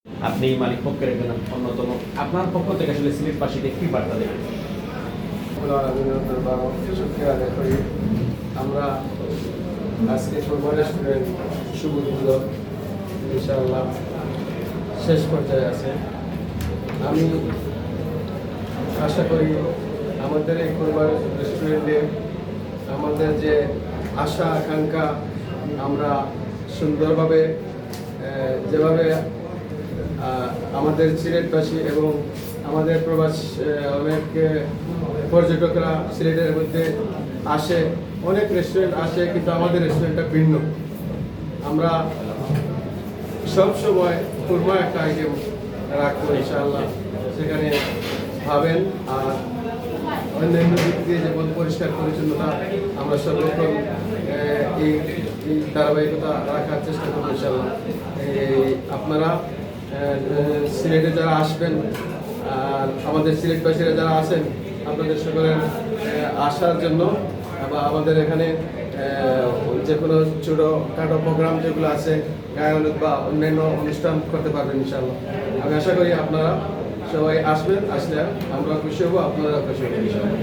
আপনি মালিক পক্ষের একজন অন্যতম, আপনার পক্ষ থেকে আসলে সিলেটবাসীকে কি বার্তা দেবেন? আমরা আজকে ফুটবল রেস্টুরেন্ট শুভ উদ্যোগ ইনশাআল্লাহ শেষ পর্যায়ে আছে। আমি আশা করি আমাদের এই ফুটবল রেস্টুরেন্টে আমাদের যে আশা আকাঙ্ক্ষা আমরা সুন্দরভাবে যেভাবে আমাদের সিলেটবাসী এবং আমাদের প্রবাস অনেক পর্যটকরা সিলেটের মধ্যে আসে, অনেক রেস্টুরেন্ট আসে, কিন্তু আমাদের রেস্টুরেন্টটা ভিন্ন। আমরা সব সময় খুরমা একটা আইটেম রাখবো ইনশাআল্লাহ, সেখানে পাবেন। আর অন্যান্য দিক দিয়ে যেমন পরিষ্কার পরিচ্ছন্নতা আমরা সর্বক্ষণ এই ধারাবাহিকতা রাখার চেষ্টা করবো ইনশাআল্লাহ। আপনারা সিলেটে যারা আসবেন আর আমাদের সিলেটবাসীরা যারা আছেন, আপনাদের সকলের আসার জন্য বা আমাদের এখানে যে কোনো ছোটোখাটো প্রোগ্রাম যেগুলো আছে, গায়ন বা অন্যান্য অনুষ্ঠান করতে পারবেন ইনশাআল্লাহ। আমি আশা করি আপনারা সবাই আসবেন, আসলে আমরা খুশি হবো, আপনারা খুশি হবেন ইনশাআল্লাহ।